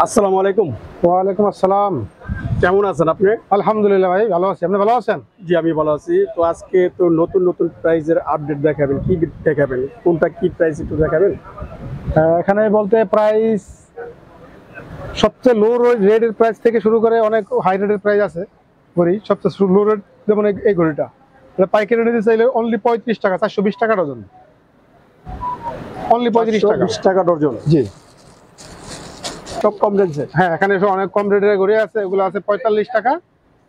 আসসালামু আলাইকুম। ওয়ালাইকুম আসসালাম। কেমন আছেন আপনি? আলহামদুলিল্লাহ ভাই, ভালো আছি। আপনি ভালো আছেন? জি, আমি ভালো আছি। তো আজকে তো নতুন নতুন প্রাইজের আপডেট দেখাবেন। কি দেখাবেন? কোনটা কি প্রাইস একটু দেখাবেন? এখানে বলতে প্রাইস সবচেয়ে লো রেটের প্রাইস থেকে শুরু করে অনেক হাই রেটের প্রাইস আছে। ঘড়ি সবচেয়ে লো রেট যেমন এই ঘড়িটা, এটা পাইকারি নিতে চাইলে অনলি 35 টাকা, 420 টাকা ডজন। অনলি 35 টাকা, 20 টাকা ডজন। জি। সব কম রেঞ্জে? হ্যাঁ, এখানে অনেক কম রেটের ঘড়ি আছে, এগুলো আছে 45 টাকা।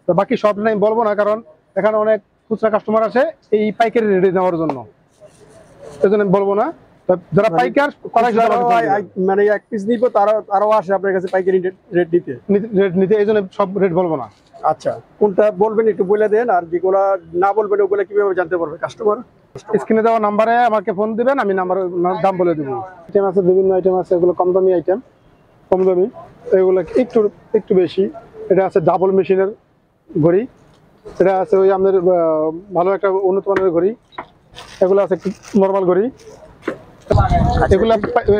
তো বাকি সব নাই বলবো না, কারণ এখানে অনেক খুচরা কাস্টমার আছে এই পাইকারি রেটে নেওয়ার জন্য, এই জন্য আমি বলবো না। যারা পাইকার মানে এক পিস নিব তারাও আসে আপনার কাছে পাইকারি রেট নিতে, এই জন্য সব রেট বলবো না। আচ্ছা, কোনটা বলবেন একটু বলে দেন, আর যেগুলো না বলবেন ওগুলো কিভাবে জানতে পারবে কাস্টমার? স্ক্রিনে দেওয়া নাম্বারে আমাকে ফোন দিবেন, আমি দাম বলে দেবো। আইটেম আছে, বিভিন্ন আইটেম আছে, এগুলো কম দামি আইটেম, কম দামি, এগুলো একটু বেশি। এটা আছে ডাবল মেশিনের ঘড়ি, এটা আছে ওই আমাদের ভালো একটা উন্নত মানের ঘড়ি। এগুলো আছে একটু নর্মাল ঘড়ি।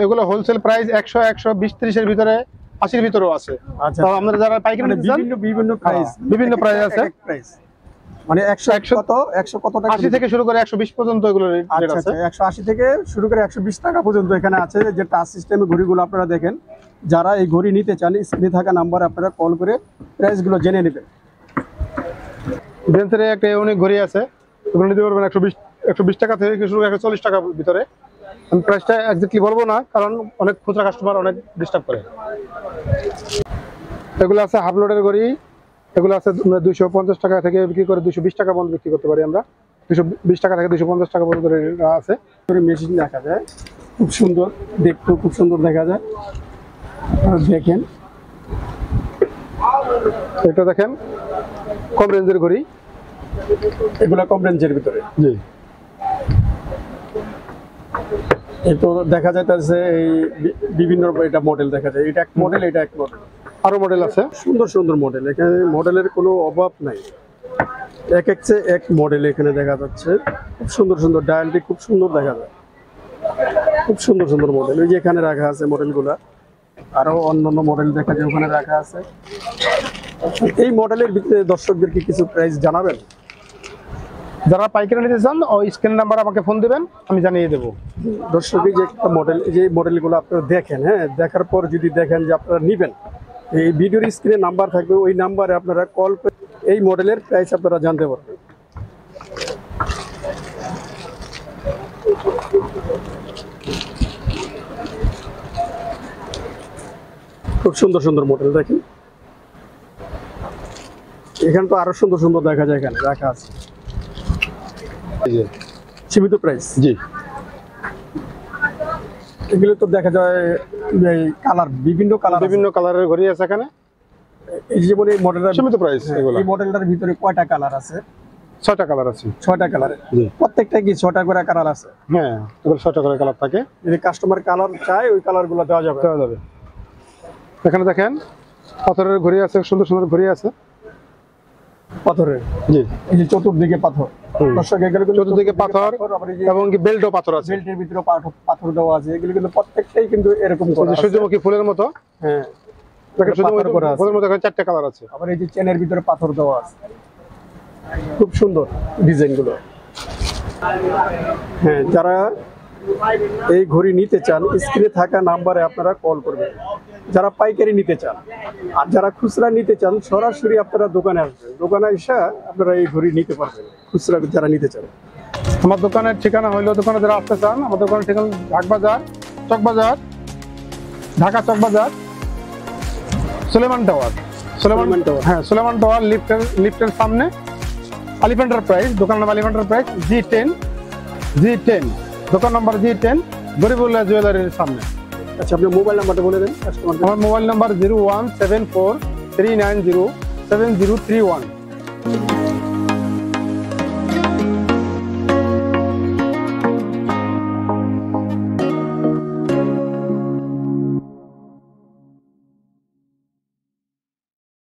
এগুলো হোলসেল প্রাইস 100, 120, 30-এর ভিতরে, 80-এর ভিতরেও আছে। আচ্ছা, আমাদের যারা পাইকারি বিভিন্ন প্রাইস আছে, মানে 100 কত টাকা? 80 থেকে শুরু করে 120 পর্যন্ত এগুলো রেট আছে। 180 থেকে শুরু করে 120 টাকা পর্যন্ত এখানে আছে। যে টাচ সিস্টেমের ঘড়িগুলো আপনারা দেখেন, যারা এই ঘড়ি নিতে চান স্ক্রিনে থাকা নাম্বারে আপনারা কল করে প্রাইসগুলো জেনে নেবেন। বেঞ্চের একটা অনেক ঘড়ি আছে, এগুলো নিতে পারবেন 120 টাকা থেকে শুরু করে 140 টাকার ভিতরে। আমি প্রাইসটা একজাক্টলি বলবো না, কারণ অনেক খুচরা কাস্টমার অনেক ডিস্টার্ব করে। এগুলো আছে হাফ লোডের ঘড়ি, এগুলো আছে 250 টাকা থেকে বিক্রি করে 220 টাকা পর্যন্ত বিক্রি করতে পারি আমরা। 220 টাকা থেকে 250 টাকা পর্যন্ত আছে। মেশিন দেখা যায়, খুব সুন্দর দেখতে, খুব সুন্দর দেখা যায়। দেখেন, এটা দেখেন কম রেঞ্জের ঘড়ি, এগুলো কম রেঞ্জের ভিতরে। জি। এই তো দেখা যাইতেছে এই বিভিন্ন এটা মডেল দেখা যায়, এটা এক মডেল, এটা এক মডেল, আরো মডেল আছে, সুন্দর সুন্দর মডেল। এখানে মডেলের কোনো অভাব নাই, এক এক মডেল এখানে দেখা যাচ্ছে। খুব সুন্দর সুন্দর ডায়ালটি খুব সুন্দর দেখা যায়, খুব সুন্দর সুন্দর মডেল। ওই যে এখানে রাখা আছে মডেলগুলা, আরো অন্যান্য মডেল দেখা যায় ওখানে রাখা আছে। এই মডেলের ভিতরে দর্শকদেরকে কিছু প্রাইস জানাবেন। যারা পাইকারি নিতে চান ওই স্ক্রিন নাম্বার আমাকে ফোন দিবেন, আমি জানিয়ে দেবো। দর্শক, যে একটা মডেল, যে মডেলগুলো আপনারা দেখেন, হ্যাঁ, দেখার পর যদি দেখেন যে আপনারা নেবেন, এই ভিডিওর স্ক্রিনে নাম্বার থাকবে, ওই নাম্বারে আপনারা কল করে এই মডেলের প্রাইস আপনারা জানতে পারবেন। খুব সুন্দর সুন্দর মডেল দেখেন, এখানে তো আরো সুন্দর সুন্দর দেখা যায়, এখানে রাখা আছে সীমিত প্রাইস। জি, এগুলো তো দেখা যায় কালার, বিভিন্ন কালারের ঘড়ি আছে এখানে। এই যেমন এই মডেলটার সীমিত প্রাইস, এগুলো এই মডেলটার ভিতরে কয়টা কালার আছে? 6টা কালার আছে। 6টা কালার, প্রত্যেকটা কি 6টা করে কালার আছে? হ্যাঁ, এগুলো 6টা করে কালার থাকে। যদি কাস্টমার কালার চায় ওই কালারগুলো দেওয়া যাবে। এখানে দেখেন পাথরের ঘড়ি আছে, সুন্দর সুন্দর ঘড়ি আছে পাথরের। জি, এই যে চতুর্দিকে পাথর, দর্শক এগুলো চতুর্দিকে পাথর এবং বেল্টও পাথর আছে, বেল্টের ভিতরে পাথর দেওয়া আছে। এগুলো কিন্তু প্রত্যেকটাই কিন্তু এরকম করা আছে, সূর্যমুখী ফুলের মতো। হ্যাঁ, ফুলের মতো 4টা কালার আছে। আবার এই যে চেনের ভিতরে পাথর দেওয়া আছে, খুব সুন্দর ডিজাইন গুলো। হ্যাঁ, যারা এই ঘড়ি নিতে চান স্ক্রিনে থাকা নাম্বারে আপনারা কল করবেন, যারা পাইকারি নিতে চান। আর যারা খুচরা নিতে চান সরাসরি আপনারা দোকানে আসবেন, দোকানে এসে আপনারা এই ঘড়ি নিতে পারবেন, খুচরা যারা নিতে চান। আমার দোকানের ঠিকানা হইলো, দোকানে যারা আসতে চান আমার দোকানের ঠিকানা ঢাকা চকবাজার, ঢাকা চকবাজার, সুলেমান টাওয়ার। হ্যাঁ, সুলেমান টাওয়ার লিফটের সামনে এলিফ্যান্ট এন্টারপ্রাইজ, দোকান নাম এলিফ্যান্ট এন্টারপ্রাইজ, G10 দোকান নাম্বার G10, গরিবুল্লাহ জুয়েলারির সামনে। আচ্ছা, আপনার মোবাইল নাম্বারটা বলে দেন। আমার মোবাইল নাম্বার 01743907031।